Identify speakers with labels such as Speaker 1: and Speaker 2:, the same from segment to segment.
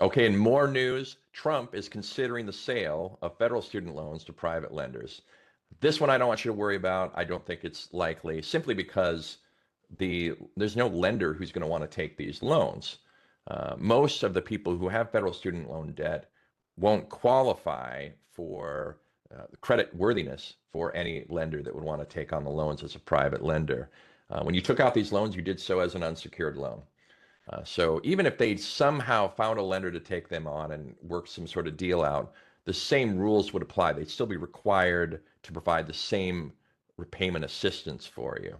Speaker 1: Okay, in more news, Trump is considering the sale of federal student loans to private lenders. This one I don't want you to worry about. I don't think it's likely, simply because there's no lender who's going to want to take these loans. Most of the people who have federal student loan debt won't qualify for credit worthiness for any lender that would want to take on the loans as a private lender. When you took out these loans, you did so as an unsecured loan. So even if they somehow found a lender to take them on and work some sort of deal out, the same rules would apply. They'd still be required to provide the same repayment assistance for you.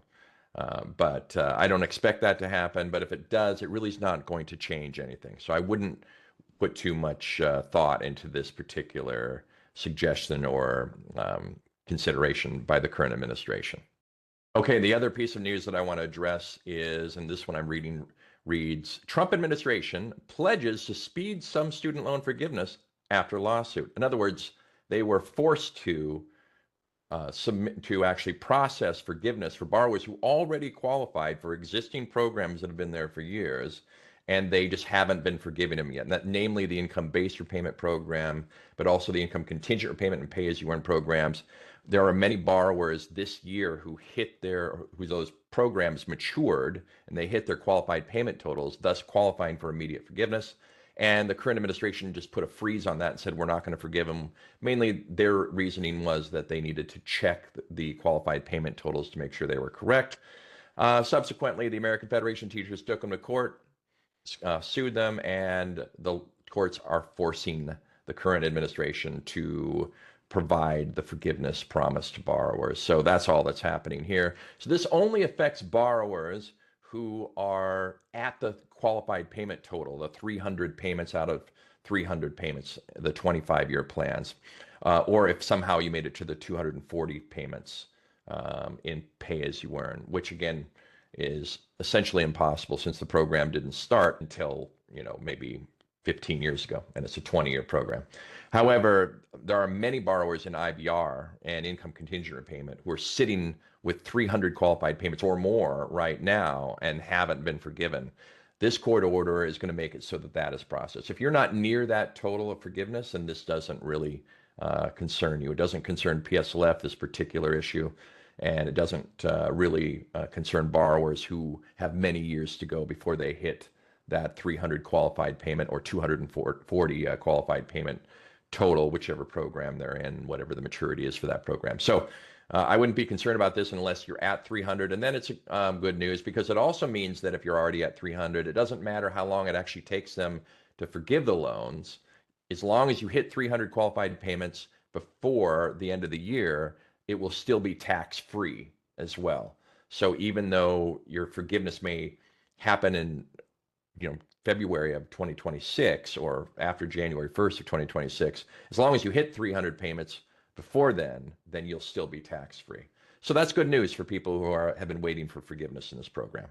Speaker 1: But I don't expect that to happen. But if it does, it really is not going to change anything. So I wouldn't put too much thought into this particular suggestion or consideration by the current administration. Okay, the other piece of news that I want to address is, and this one I'm reading reads, Trump administration pledges to speed some student loan forgiveness after lawsuit. In other words, they were forced to submit to actually process forgiveness for borrowers who already qualified for existing programs that have been there for years, and they just haven't been forgiving them yet. And that, namely, the income-based repayment program, but also the income contingent repayment and pay-as-you-earn programs. There are many borrowers this year who those programs matured and they hit their qualified payment totals, thus qualifying for immediate forgiveness. And the current administration just put a freeze on that and said, we're not going to forgive them. Mainly their reasoning was that they needed to check the qualified payment totals to make sure they were correct. Subsequently, the American Federation of Teachers took them to court, sued them, and the courts are forcing the current administration to provide the forgiveness promised to borrowers. So that's all that's happening here. So this only affects borrowers who are at the qualified payment total, the 300 payments out of 300 payments, the 25-year plans, or if somehow you made it to the 240 payments in pay-as-you-earn, which again is essentially impossible since the program didn't start until, maybe 15 years ago, and it's a 20-year program. However, there are many borrowers in IBR and income contingent repayment who are sitting with 300 qualified payments or more right now and haven't been forgiven. This court order is going to make it so that that is processed. If you're not near that total of forgiveness, then this doesn't really concern you. It doesn't concern PSLF, this particular issue, and it doesn't really concern borrowers who have many years to go before they hit that 300 qualified payment or 240 qualified payment total, whichever program they're in, whatever the maturity is for that program. So I wouldn't be concerned about this unless you're at 300. And then it's good news, because it also means that if you're already at 300, it doesn't matter how long it actually takes them to forgive the loans. As long as you hit 300 qualified payments before the end of the year, it will still be tax-free as well. So even though your forgiveness may happen in February of 2026 or after January 1st of 2026, as long as you hit 300 payments before then you'll still be tax-free. So that's good news for people who have been waiting for forgiveness in this program.